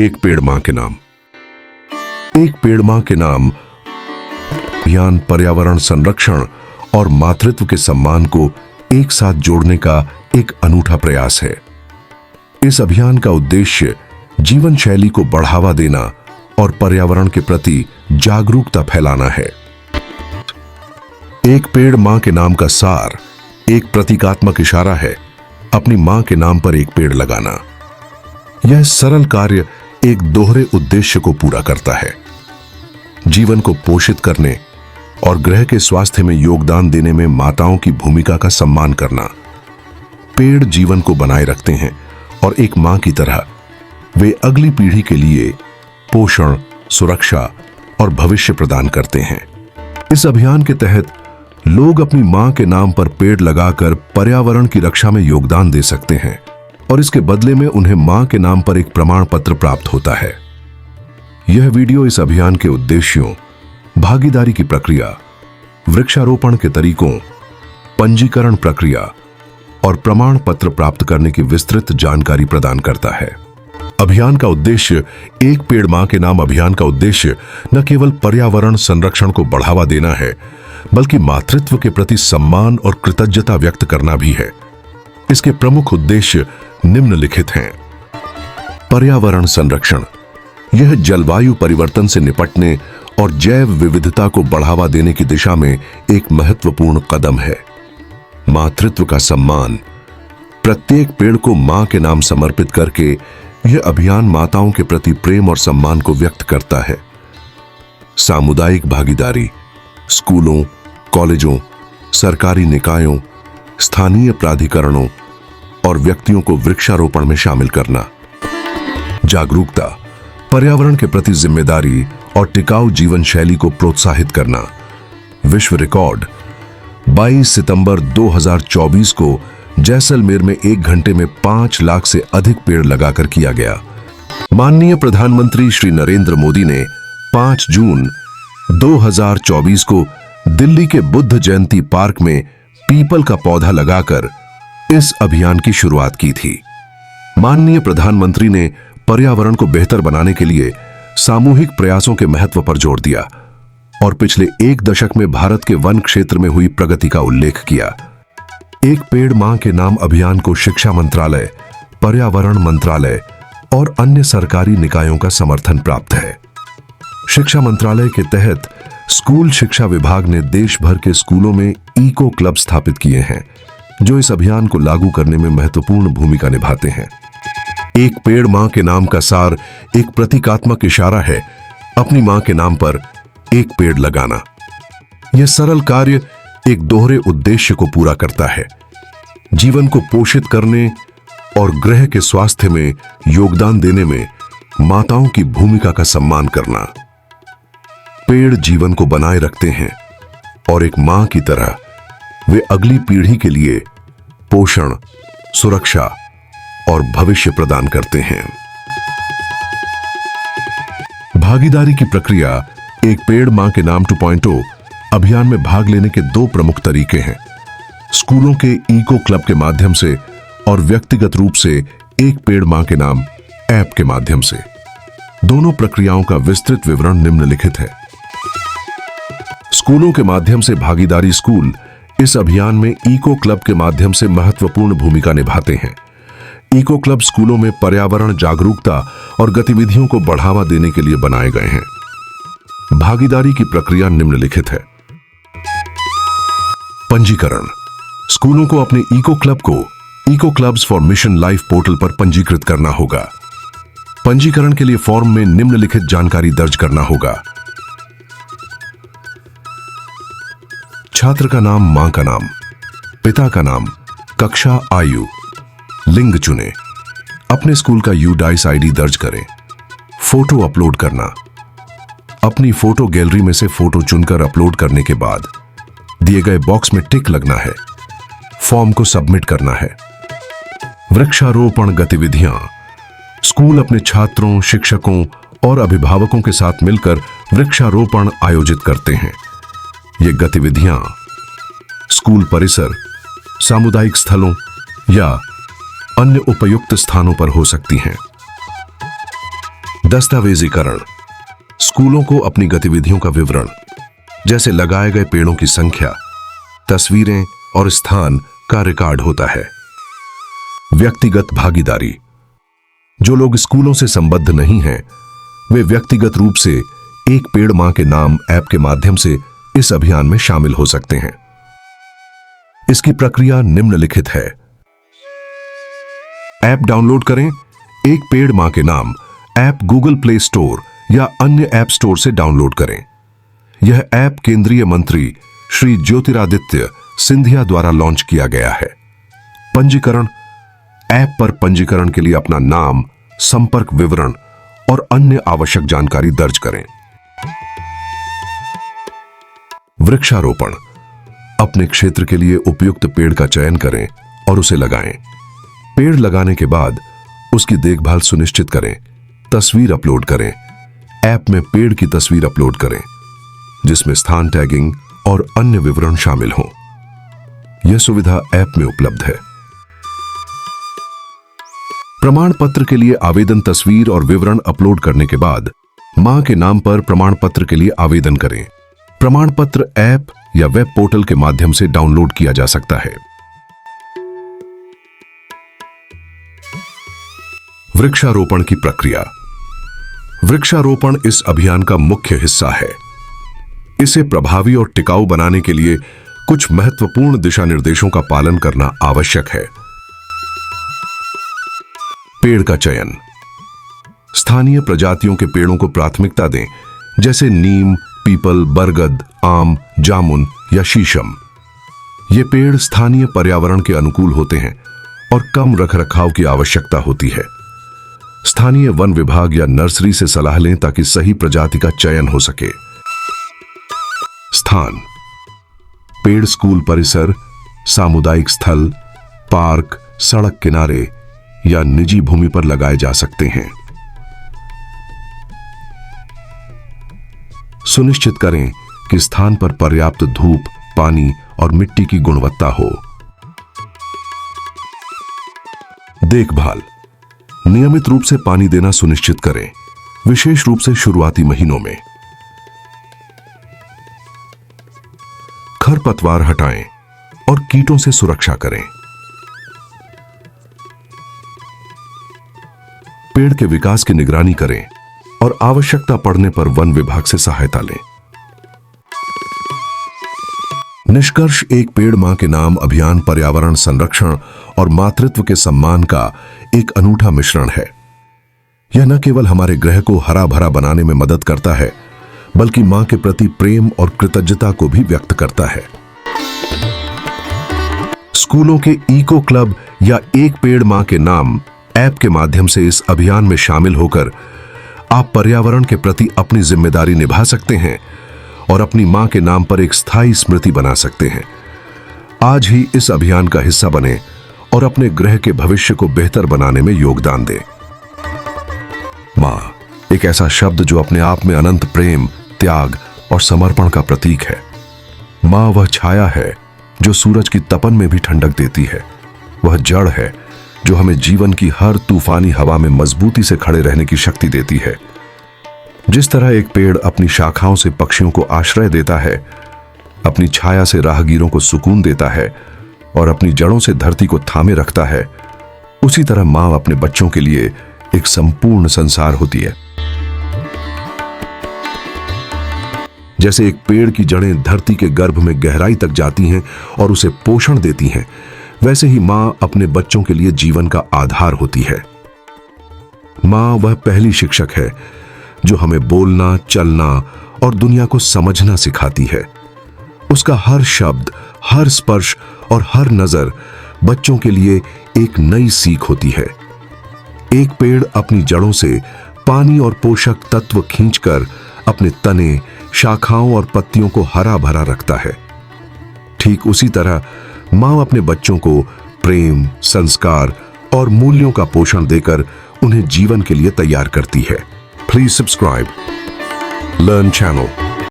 एक पेड़ मां के नाम। एक पेड़ मां के नाम अभियान पर्यावरण संरक्षण और मातृत्व के सम्मान को एक साथ जोड़ने का एक अनूठा प्रयास है। इस अभियान का उद्देश्य जीवन शैली को बढ़ावा देना और पर्यावरण के प्रति जागरूकता फैलाना है। एक पेड़ मां के नाम का सार एक प्रतीकात्मक इशारा है, अपनी मां के नाम पर एक पेड़ लगाना। यह सरल कार्य एक दोहरे उद्देश्य को पूरा करता है, जीवन को पोषित करने और ग्रह के स्वास्थ्य में योगदान देने में माताओं की भूमिका का सम्मान करना। पेड़ जीवन को बनाए रखते हैं और एक मां की तरह वे अगली पीढ़ी के लिए पोषण, सुरक्षा और भविष्य प्रदान करते हैं। इस अभियान के तहत लोग अपनी मां के नाम पर पेड़ लगाकर पर्यावरण की रक्षा में योगदान दे सकते हैं और इसके बदले में उन्हें मां के नाम पर एक प्रमाण पत्र प्राप्त होता है। यह वीडियो इस अभियान के उद्देश्यों, भागीदारी की प्रक्रिया, वृक्षारोपण के तरीकों, पंजीकरण प्रक्रिया और प्रमाण पत्र प्राप्त करने की विस्तृत जानकारी प्रदान करता है। अभियान का उद्देश्य एक पेड़ मां के नाम अभियान का उद्देश्य न केवल पर्यावरण संरक्षण को बढ़ावा देना है, बल्कि मातृत्व के प्रति सम्मान और कृतज्ञता व्यक्त करना भी है। इसके प्रमुख उद्देश्य निम्नलिखित हैं। पर्यावरण संरक्षण, यह जलवायु परिवर्तन से निपटने और जैव विविधता को बढ़ावा देने की दिशा में एक महत्वपूर्ण कदम है। मातृत्व का सम्मान, प्रत्येक पेड़ को मां के नाम समर्पित करके यह अभियान माताओं के प्रति प्रेम और सम्मान को व्यक्त करता है। सामुदायिक भागीदारी, स्कूलों, कॉलेजों, सरकारी निकायों, स्थानीय प्राधिकरणों और व्यक्तियों को वृक्षारोपण में शामिल करना। जागरूकता, पर्यावरण के प्रति जिम्मेदारी और टिकाऊ जीवन शैली को प्रोत्साहित करना। विश्व रिकॉर्ड 22 सितंबर 2024 को जैसलमेर में 1 घंटे में 5 लाख से अधिक पेड़ लगाकर किया गया। माननीय प्रधानमंत्री श्री नरेंद्र मोदी ने 5 जून 2024 को दिल्ली के बुद्ध जयंती पार्क में पीपल का पौधा लगाकर इस अभियान की शुरुआत की थी। माननीय प्रधानमंत्री ने पर्यावरण को बेहतर बनाने के लिए सामूहिक प्रयासों के महत्व पर जोर दिया और पिछले 1 दशक में भारत के वन क्षेत्र में हुई प्रगति का उल्लेख किया। एक पेड़ मां के नाम अभियान को शिक्षा मंत्रालय, पर्यावरण मंत्रालय और अन्य सरकारी निकायों का समर्थन प्राप्त है। शिक्षा मंत्रालय के तहत स्कूल शिक्षा विभाग ने देश भर के स्कूलों में इको क्लब स्थापित किए हैं, जो इस अभियान को लागू करने में महत्वपूर्ण भूमिका निभाते हैं। एक पेड़ मां के नाम का सार एक प्रतीकात्मक इशारा है, अपनी मां के नाम पर एक पेड़ लगाना। यह सरल कार्य एक दोहरे उद्देश्य को पूरा करता है, जीवन को पोषित करने और ग्रह के स्वास्थ्य में योगदान देने में माताओं की भूमिका का सम्मान करना। पेड़ जीवन को बनाए रखते हैं और एक मां की तरह वे अगली पीढ़ी के लिए पोषण, सुरक्षा और भविष्य प्रदान करते हैं। भागीदारी की प्रक्रिया एक पेड़ मां के नाम 2.0 अभियान में भाग लेने के 2 प्रमुख तरीके हैं, स्कूलों के इको क्लब के माध्यम से और व्यक्तिगत रूप से एक पेड़ मां के नाम ऐप के माध्यम से। दोनों प्रक्रियाओं का विस्तृत विवरण निम्नलिखित है। स्कूलों के माध्यम से भागीदारी, स्कूल इस अभियान में इको क्लब के माध्यम से महत्वपूर्ण भूमिका निभाते हैं। इको क्लब स्कूलों में पर्यावरण जागरूकता और गतिविधियों को बढ़ावा देने के लिए बनाए गए हैं। भागीदारी की प्रक्रिया निम्नलिखित है। पंजीकरण, स्कूलों को अपने इको क्लब को eco clubs for mission life portal पर पंजीकृत करना होगा। पंजीकरण के लिए फॉर्म में निम्नलिखित जानकारी दर्ज करना होगा। छात्र का नाम, मां का नाम, पिता का नाम, कक्षा, आयु, लिंग चुनें। अपने स्कूल का यूडाइस आईडी दर्ज करें। फोटो अपलोड करना, अपनी फोटो गैलरी में से फोटो चुनकर अपलोड करने के बाद दिए गए बॉक्स में टिक लगना है। फॉर्म को सबमिट करना है। वृक्षारोपण गतिविधियां, स्कूल अपने छात्रों, शिक्षकों और अभिभावकों के साथ मिलकर वृक्षारोपण आयोजित करते हैं। ये गतिविधियां स्कूल परिसर, सामुदायिक स्थलों या अन्य उपयुक्त स्थानों पर हो सकती हैं। दस्तावेजीकरण, स्कूलों को अपनी गतिविधियों का विवरण जैसे लगाए गए पेड़ों की संख्या, तस्वीरें और स्थान का रिकॉर्ड होता है। व्यक्तिगत भागीदारी, जो लोग स्कूलों से संबद्ध नहीं हैं, वे व्यक्तिगत रूप से एक पेड़ मां के नाम ऐप के माध्यम से इस अभियान में शामिल हो सकते हैं। इसकी प्रक्रिया निम्नलिखित है। ऐप डाउनलोड करें। एक पेड़ मां के नाम ऐप गूगल प्ले स्टोर या अन्य ऐप स्टोर से डाउनलोड करें। यह ऐप केंद्रीय मंत्री श्री ज्योतिरादित्य सिंधिया द्वारा लॉन्च किया गया है। पंजीकरण, ऐप पर पंजीकरण के लिए अपना नाम, संपर्क विवरण और अन्य आवश्यक जानकारी दर्ज करें। वृक्षारोपण, अपने क्षेत्र के लिए उपयुक्त पेड़ का चयन करें और उसे लगाएं। पेड़ लगाने के बाद उसकी देखभाल सुनिश्चित करें। तस्वीर अपलोड करें। ऐप में पेड़ की तस्वीर अपलोड करें जिसमें स्थान टैगिंग और अन्य विवरण शामिल हों। यह सुविधा ऐप में उपलब्ध है। प्रमाण पत्र के लिए आवेदन, तस्वीर और विवरण अपलोड करने के बाद मां के नाम पर प्रमाण पत्र के लिए आवेदन करें। प्रमाण पत्र ऐप या वेब पोर्टल के माध्यम से डाउनलोड किया जा सकता है। वृक्षारोपण की प्रक्रिया। वृक्षारोपण इस अभियान का मुख्य हिस्सा है। इसे प्रभावी और टिकाऊ बनाने के लिए कुछ महत्वपूर्ण दिशा निर्देशों का पालन करना आवश्यक है। पेड़ का चयन, स्थानीय प्रजातियों के पेड़ों को प्राथमिकता दें, जैसे नीम, पीपल, बरगद, आम, जामुन या शीशम। ये पेड़ स्थानीय पर्यावरण के अनुकूल होते हैं और कम रखरखाव की आवश्यकता होती है। स्थानीय वन विभाग या नर्सरी से सलाह लें ताकि सही प्रजाति का चयन हो सके। स्थान, पेड़ स्कूल परिसर, सामुदायिक स्थल, पार्क, सड़क किनारे या निजी भूमि पर लगाए जा सकते हैं। सुनिश्चित करें कि स्थान पर पर्याप्त धूप, पानी और मिट्टी की गुणवत्ता हो। देखभाल, नियमित रूप से पानी देना सुनिश्चित करें, विशेष रूप से शुरुआती महीनों में। खरपतवार हटाएं और कीटों से सुरक्षा करें। पेड़ के विकास की निगरानी करें और आवश्यकता पड़ने पर वन विभाग से सहायता लें। निष्कर्ष, एक पेड़ मां के नाम अभियान पर्यावरण संरक्षण और मातृत्व के सम्मान का एक अनूठा मिश्रण है। यह न केवल हमारे ग्रह को हरा भरा बनाने में मदद करता है, बल्कि मां के प्रति प्रेम और कृतज्ञता को भी व्यक्त करता है। स्कूलों के इको क्लब या एक पेड़ मां के नाम ऐप के माध्यम से इस अभियान में शामिल होकर आप पर्यावरण के प्रति अपनी जिम्मेदारी निभा सकते हैं और अपनी मां के नाम पर एक स्थायी स्मृति बना सकते हैं। आज ही इस अभियान का हिस्सा बने और अपने ग्रह के भविष्य को बेहतर बनाने में योगदान दें। मां, एक ऐसा शब्द जो अपने आप में अनंत प्रेम, त्याग और समर्पण का प्रतीक है। मां वह छाया है जो सूरज की तपन में भी ठंडक देती है। वह जड़ है जो हमें जीवन की हर तूफानी हवा में मजबूती से खड़े रहने की शक्ति देती है। जिस तरह एक पेड़ अपनी शाखाओं से पक्षियों को आश्रय देता है, अपनी छाया से राहगीरों को सुकून देता है और अपनी जड़ों से धरती को थामे रखता है, उसी तरह मां अपने बच्चों के लिए एक संपूर्ण संसार होती है। जैसे एक पेड़ की जड़ें धरती के गर्भ में गहराई तक जाती हैं और उसे पोषण देती हैं, वैसे ही मां अपने बच्चों के लिए जीवन का आधार होती है। मां वह पहली शिक्षक है जो हमें बोलना, चलना और दुनिया को समझना सिखाती है। उसका हर शब्द, हर स्पर्श और हर नजर बच्चों के लिए एक नई सीख होती है। एक पेड़ अपनी जड़ों से पानी और पोषक तत्व खींचकर अपने तने, शाखाओं और पत्तियों को हरा भरा रखता है। ठीक उसी तरह मां अपने बच्चों को प्रेम, संस्कार और मूल्यों का पोषण देकर उन्हें जीवन के लिए तैयार करती है। Please subscribe learn channel.